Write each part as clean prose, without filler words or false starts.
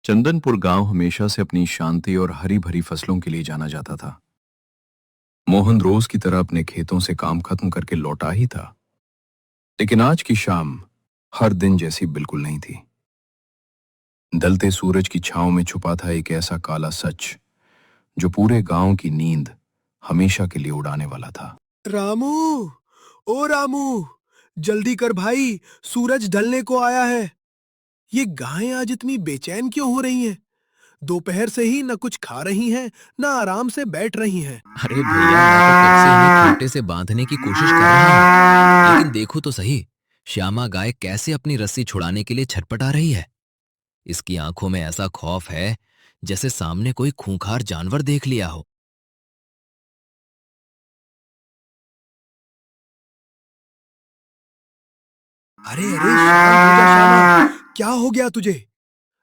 चंदनपुर गांव हमेशा से अपनी शांति और हरी भरी फसलों के लिए जाना जाता था। मोहन रोज की तरह अपने खेतों से काम खत्म करके लौटा ही था, लेकिन आज की शाम हर दिन जैसी बिल्कुल नहीं थी। ढलते सूरज की छांव में छुपा था एक ऐसा काला सच जो पूरे गांव की नींद हमेशा के लिए उड़ाने वाला था। रामू, ओ रामू, जल्दी कर भाई, सूरज ढलने को आया है। ये गायें आज इतनी बेचैन क्यों हो रही हैं? दोपहर से ही न कुछ खा रही हैं, न आराम से बैठ रही हैं। अरे भैया, मैं तो कब से इन्हें खूंटे से बांधने की कोशिश कर रहा हूँ, लेकिन देखो तो सही, श्यामा गाय कैसे अपनी रस्सी छुड़ाने के लिए छटपटा रही है। इसकी आंखों में ऐसा खौफ है जैसे सामने कोई खूंखार जानवर देख लिया हो। अरे अरे, शांत हो जा श्यामा, क्या हो गया तुझे?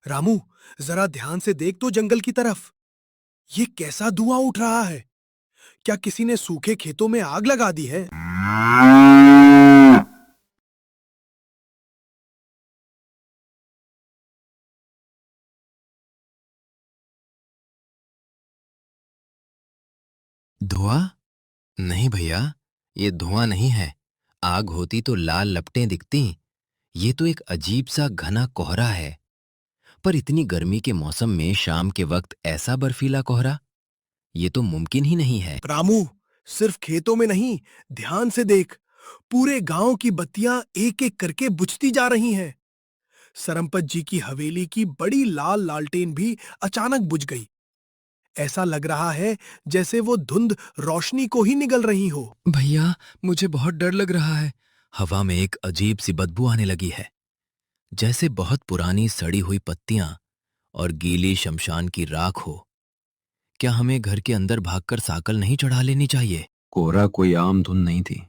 रामू, जरा ध्यान से देख तो जंगल की तरफ। ये कैसा धुआं उठ रहा है? क्या किसी ने सूखे खेतों में आग लगा दी है? धुआं? नहीं भैया, ये धुआं नहीं है। आग होती तो लाल लपटें दिखती। ये तो एक अजीब सा घना कोहरा है। पर इतनी गर्मी के मौसम में शाम के वक्त ऐसा बर्फीला कोहरा, ये तो मुमकिन ही नहीं है। रामू, सिर्फ खेतों में नहीं, ध्यान से देख। पूरे गांव की बत्तियां एक एक करके बुझती जा रही हैं। सरमपत जी की हवेली की बड़ी लाल लालटेन भी अचानक बुझ गई। ऐसा लग रहा है जैसे वो धुंध रोशनी को ही निगल रही हो। भैया, मुझे बहुत डर लग रहा है। हवा में एक अजीब सी बदबू आने लगी है, जैसे बहुत पुरानी सड़ी हुई पत्तियां और गीली शमशान की राख हो। क्या हमें घर के अंदर भागकर साकल नहीं चढ़ा लेनी चाहिए? कोहरा कोई आम धुंध नहीं थी,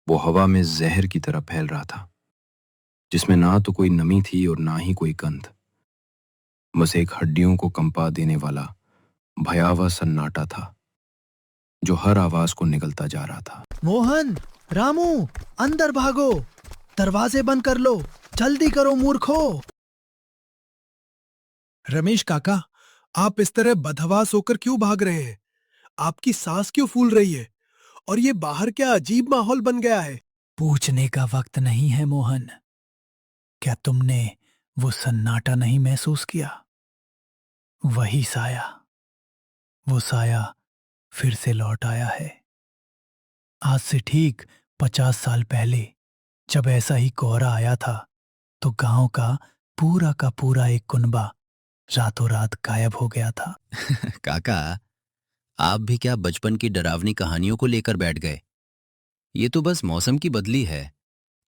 वो हवा में जहर की तरह फैल रहा था, जिसमें ना तो कोई नमी थी और ना ही कोई गंध। बस एक हड्डियों को कंपा देने वाला भयावह सन्नाटा था जो हर आवाज को निगलता जा रहा था। मोहन, रामू, अंदर भागो, दरवाजे बंद कर लो, जल्दी करो मूर्खो। रमेश काका, आप इस तरह बदहवास होकर क्यों भाग रहे हैं? आपकी सांस क्यों फूल रही है? और ये बाहर क्या अजीब माहौल बन गया है? पूछने का वक्त नहीं है मोहन। क्या तुमने वो सन्नाटा नहीं महसूस किया? वही साया, वो साया फिर से लौट आया है। आज से ठीक 50 साल पहले जब ऐसा ही कोहरा आया था, तो गांव का पूरा एक कुनबा रातों रात गायब हो गया था। काका, आप भी क्या बचपन की डरावनी कहानियों को लेकर बैठ गए? ये तो बस मौसम की बदली है।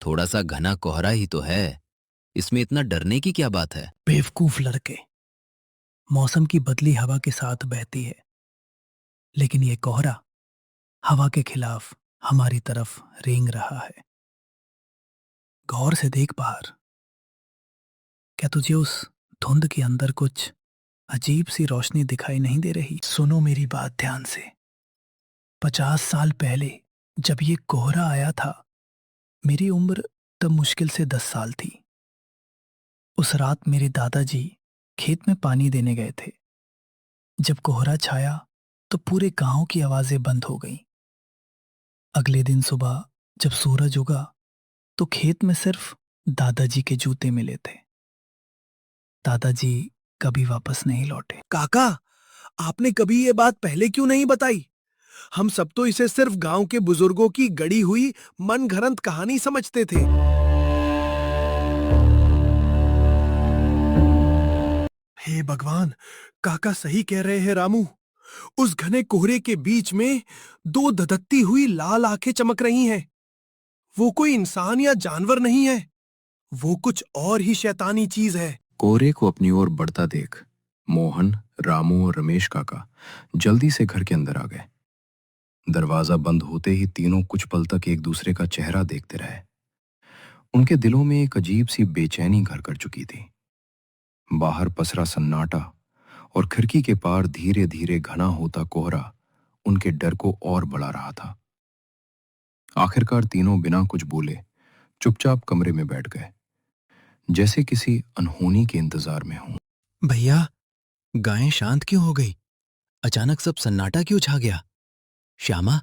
थोड़ा सा घना कोहरा ही तो है, इसमें इतना डरने की क्या बात है? बेवकूफ लड़के, मौसम की बदली हवा के साथ बहती है, लेकिन ये कोहरा हवा के खिलाफ हमारी तरफ रेंग रहा है। गौर से देख बाहर। क्या तुझे उस धुंध के अंदर कुछ अजीब सी रोशनी दिखाई नहीं दे रही? सुनो मेरी बात ध्यान से। 50 साल पहले जब ये कोहरा आया था, मेरी उम्र तब मुश्किल से 10 साल थी। उस रात मेरे दादाजी खेत में पानी देने गए थे। जब कोहरा छाया तो पूरे गांव की आवाजें बंद हो गईं। अगले दिन सुबह जब सूरज उगा तो खेत में सिर्फ दादाजी के जूते मिले थे। दादाजी कभी वापस नहीं लौटे। काका, आपने कभी ये बात पहले क्यों नहीं बताई? हम सब तो इसे सिर्फ गांव के बुजुर्गों की गढ़ी हुई मनगढ़ंत कहानी समझते थे। हे भगवान, काका सही कह रहे हैं रामू। उस घने कोहरे के बीच में दो धधकती हुई लाल आंखें चमक रही हैं। वो कोई इंसान या जानवर नहीं है, वो कुछ और ही शैतानी चीज है। कोहरे को अपनी ओर बढ़ता देख मोहन, रामू और रमेश काका जल्दी से घर के अंदर आ गए। दरवाजा बंद होते ही तीनों कुछ पल तक एक दूसरे का चेहरा देखते रहे। उनके दिलों में एक अजीब सी बेचैनी घर कर चुकी थी। बाहर पसरा सन्नाटा और खिड़की के पार धीरे धीरे घना होता कोहरा उनके डर को और बढ़ा रहा था। आखिरकार तीनों बिना कुछ बोले चुपचाप कमरे में बैठ गए, जैसे किसी अनहोनी के इंतजार में हों। भैया, गायें शांत क्यों हो गई? अचानक सब सन्नाटा क्यों छा गया? श्यामा,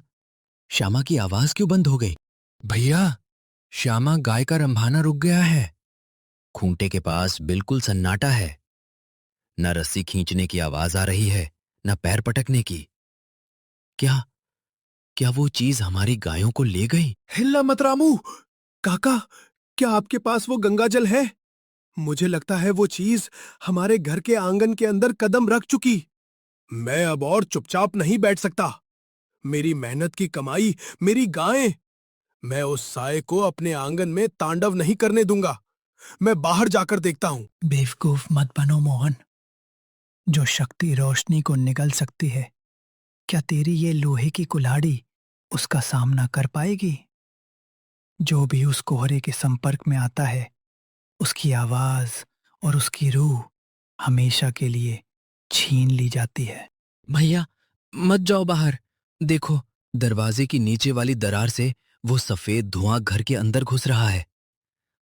श्यामा की आवाज क्यों बंद हो गई? भैया, श्यामा गाय का रंभाना रुक गया है। खूंटे के पास बिल्कुल सन्नाटा है। न रस्सी खींचने की आवाज आ रही है, न पैर पटकने की। क्या क्या वो चीज हमारी गायों को ले गई? हिल्ला मत रामू। काका, क्या आपके पास वो गंगा जल है? मुझे लगता है वो चीज हमारे घर के आंगन के अंदर कदम रख चुकी। मैं अब और चुपचाप नहीं बैठ सकता। मेरी मेहनत की कमाई, मेरी गायें, मैं उस साए को अपने आंगन में तांडव नहीं करने दूंगा। मैं बाहर जाकर देखता हूं। बेवकूफ मत बनो मोहन। जो शक्ति रोशनी को निगल सकती है, क्या तेरी ये लोहे की कुल्हाड़ी उसका सामना कर पाएगी? जो भी उस कोहरे के संपर्क में आता है, उसकी आवाज और उसकी रूह हमेशा के लिए छीन ली जाती है। भैया, मत जाओ बाहर। देखो, दरवाजे की नीचे वाली दरार से वो सफेद धुआं घर के अंदर घुस रहा है।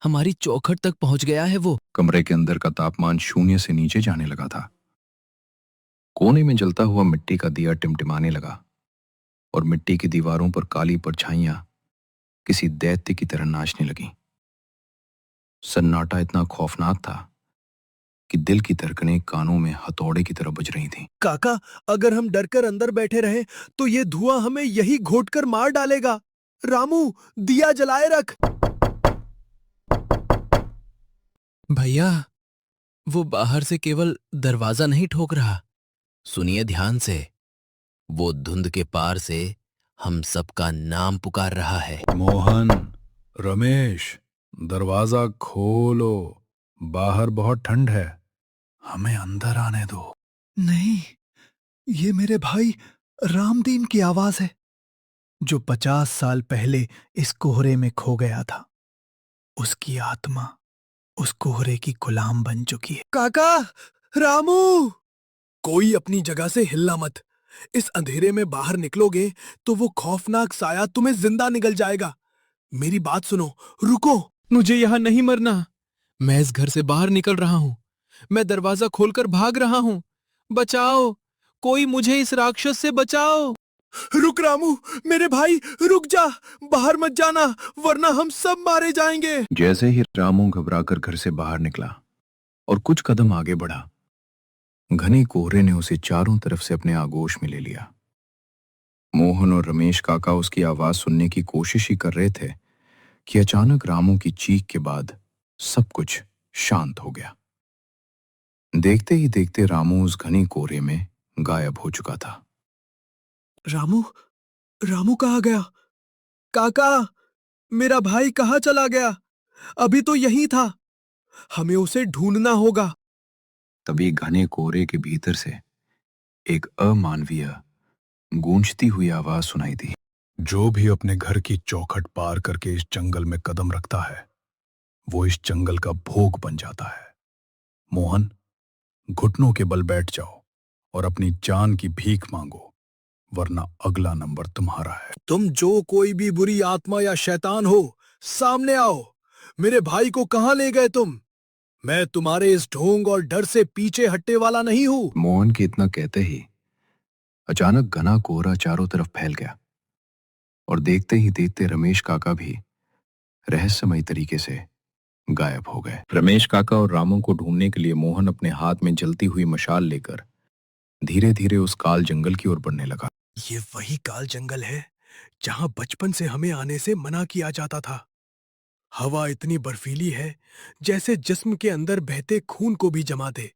हमारी चौखट तक पहुंच गया है वो। कमरे के अंदर का तापमान शून्य से नीचे जाने लगा था। कोने में जलता हुआ मिट्टी का दिया टिमटिमाने लगा और मिट्टी की दीवारों पर काली परछाइयां किसी दैत्य की तरह नाचने लगीं। सन्नाटा इतना खौफनाक था कि दिल की धड़कनें कानों में हथौड़े की तरह बज रही थीं। काका, अगर हम डरकर अंदर बैठे रहे तो ये धुआं हमें यही घोंटकर मार डालेगा। रामू, दिया जलाए रख। भैया, वो बाहर से केवल दरवाजा नहीं ठोक रहा। सुनिए ध्यान से। वो धुंध के पार से हम सबका नाम पुकार रहा है। मोहन, रमेश, दरवाजा खोलो। बाहर बहुत ठंड है। हमें अंदर आने दो। नहीं, ये मेरे भाई रामदीन की आवाज है, जो 50 साल पहले इस कोहरे में खो गया था। उसकी आत्मा उस कोहरे की गुलाम बन चुकी है। काका, रामू, कोई अपनी जगह से हिलना मत। इस अंधेरे में बाहर निकलोगे तो वो खौफनाक साया तुम्हें जिंदा निगल जाएगा। मेरी बात सुनो, रुको। मुझे यहां नहीं मरना। मैं इस घर से बाहर निकल रहा हूं। मैं दरवाजा खोलकर भाग रहा हूं। बचाओ, कोई मुझे इस राक्षस से बचाओ। रुक रामू, मेरे भाई, रुक जा। बाहर मत जाना, वरना हम सब मारे जाएंगे। जैसे ही रामू घबराकर घर से बाहर निकला और कुछ कदम आगे बढ़ा, घने कोहरे ने उसे चारों तरफ से अपने आगोश में ले लिया। मोहन और रमेश काका उसकी आवाज सुनने की कोशिश ही कर रहे थे कि अचानक रामू की चीख के बाद सब कुछ शांत हो गया। देखते ही देखते रामू उस घने कोहरे में गायब हो चुका था। रामू, रामू कहाँ गया? काका, मेरा भाई कहाँ चला गया? अभी तो यहीं था। हमें उसे ढूंढना होगा। तभी घने कोहरे के भीतर से एक अमानवीय गूंजती हुई आवाज सुनाई दी। जो भी अपने घर की चौखट पार करके इस जंगल में कदम रखता है, वो इस जंगल का भोग बन जाता है। मोहन, घुटनों के बल बैठ जाओ और अपनी जान की भीख मांगो, वरना अगला नंबर तुम्हारा है। तुम जो कोई भी बुरी आत्मा या शैतान हो, सामने आओ। मेरे भाई को कहाँ ले गए तुम? मैं तुम्हारे इस ढोंग और डर से पीछे हटने वाला नहीं हूँ। मोहन के इतना कहते ही अचानक घना कोहरा चारों तरफ फैल गया और देखते ही देखते रमेश काका भी रहस्यमय तरीके से गायब हो गए। रमेश काका और रामू को ढूंढने के लिए मोहन अपने हाथ में जलती हुई मशाल लेकर धीरे धीरे उस काल जंगल की ओर बढ़ने लगा। ये वही काल जंगल है जहां बचपन से हमें आने से मना किया जाता था। हवा इतनी बर्फीली है जैसे जिस्म के अंदर बहते खून को भी जमा दे।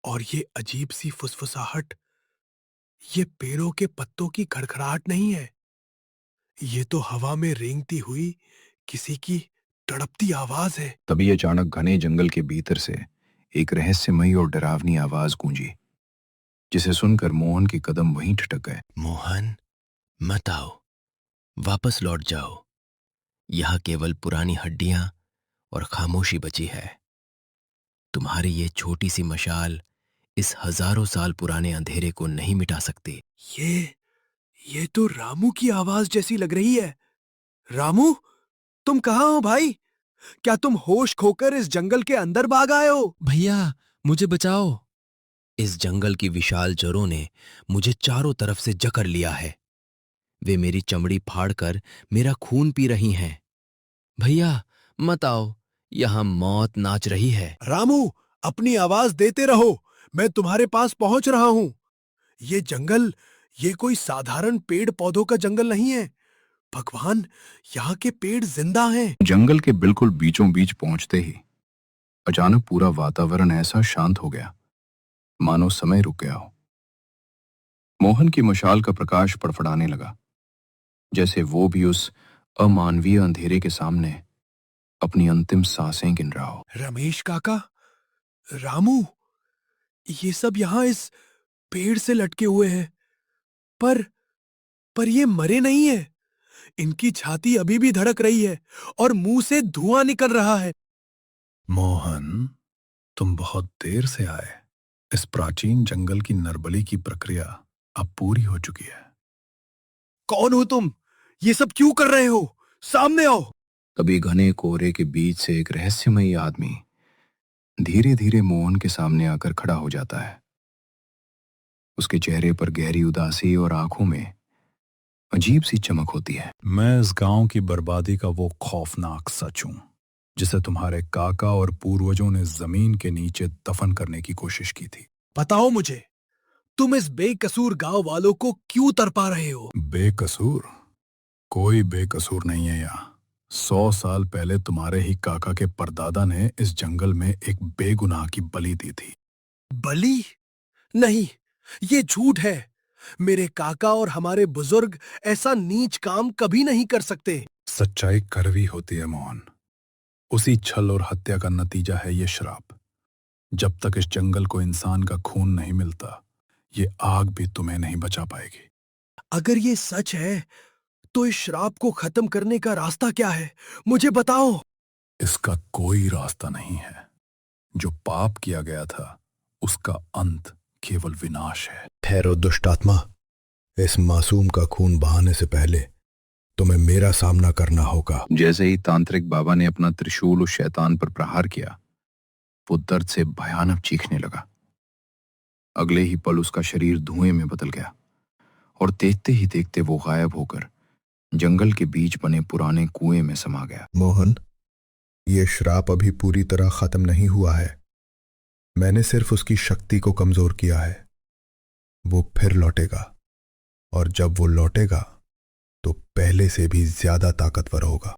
और ये अजीब सी फुसफुसाहट, ये पेड़ों के पत्तों की खड़खड़ाहट नहीं है। ये तो हवा में रेंगती हुई किसी की तड़पती आवाज है। तभी अचानक घने जंगल के भीतर से एक रहस्यमयी और डरावनी आवाज गूंजी, जिसे सुनकर मोहन के कदम वहीं ठिठक गए। मोहन, मत आओ। वापस लौट जाओ। यहां केवल पुरानी हड्डियां और खामोशी बची है। तुम्हारी ये छोटी सी मशाल इस हजारों साल पुराने अंधेरे को नहीं मिटा सकती। ये ये तो रामू की आवाज जैसी लग रही है। रामू, तुम कहाँ हो भाई? क्या तुम होश खोकर इस जंगल के अंदर भाग आए हो? भैया, मुझे बचाओ। इस जंगल की विशाल जड़ों ने मुझे चारों तरफ से जकड़ लिया है। वे मेरी चमड़ी फाड़कर मेरा खून पी रही हैं। भैया मत आओ, यहां मौत नाच रही है। रामू, अपनी आवाज देते रहो, मैं तुम्हारे पास पहुंच रहा हूं। ये जंगल, ये कोई साधारण पेड़ पौधों का जंगल नहीं है। भगवान, यहाँ के पेड़ जिंदा हैं। जंगल के बिल्कुल बीचों बीच पहुंचते ही अचानक पूरा वातावरण ऐसा शांत हो गया मानो समय रुक गया हो। मोहन की मशाल का प्रकाश फड़फड़ाने लगा, जैसे वो भी उस अमानवीय अंधेरे के सामने अपनी अंतिम सांसें गिन रहा हो। रमेश काका, रामू, ये सब यहाँ इस पेड़ से लटके हुए हैं, पर पर ये मरे नहीं है। इनकी छाती अभी भी धड़क रही है और मुंह से धुआं निकल रहा है। मोहन, तुम बहुत देर से आए। इस प्राचीन जंगल की नरबली की प्रक्रिया अब पूरी हो चुकी है। कौन हो तुम? ये सब क्यों कर रहे हो? सामने आओ। तभी घने कोहरे के बीच से एक रहस्यमयी आदमी धीरे धीरे मोहन के सामने आकर खड़ा हो जाता है। उसके चेहरे पर गहरी उदासी और आंखों में अजीब सी चमक होती है। मैं इस गांव की बर्बादी का वो खौफनाक सच हूं जिसे तुम्हारे काका और पूर्वजों ने जमीन के नीचे दफन करने की कोशिश की थी। बताओ मुझे, तुम इस बेकसूर गांव वालों को क्यों तरपा रहे हो? बेकसूर? कोई बेकसूर नहीं है यहाँ। 100 साल पहले तुम्हारे ही काका के परदादा ने इस जंगल में एक बेगुनाह की बलि दी थी। बलि? नहीं, ये झूठ है। मेरे काका और हमारे बुजुर्ग ऐसा नीच काम कभी नहीं कर सकते। सच्चाई कड़वी होती है मोहन। उसी छल और हत्या का नतीजा है ये श्राप। जब तक इस जंगल को इंसान का खून नहीं मिलता, ये आग भी तुम्हें नहीं बचा पाएगी। अगर ये सच है, तो इस श्राप को खत्म करने का रास्ता क्या है? मुझे बताओ। इसका कोई रास्ता नहीं है। जो पाप किया गया था, उसका अंत केवल विनाश है। ठहरो दुष्टात्मा, इस मासूम का खून बहाने से पहले तुम्हें मेरा सामना करना होगा। जैसे ही तांत्रिक बाबा ने अपना त्रिशूल उस शैतान पर प्रहार किया, वो दर्द से भयानक चीखने लगा। अगले ही पल उसका शरीर धुएं में बदल गया और देखते ही देखते वो गायब होकर जंगल के बीच बने पुराने कुएं में समा गया। मोहन, ये श्राप अभी पूरी तरह खत्म नहीं हुआ है। मैंने सिर्फ उसकी शक्ति को कमजोर किया है। वो फिर लौटेगा, और जब वो लौटेगा तो पहले से भी ज्यादा ताकतवर होगा।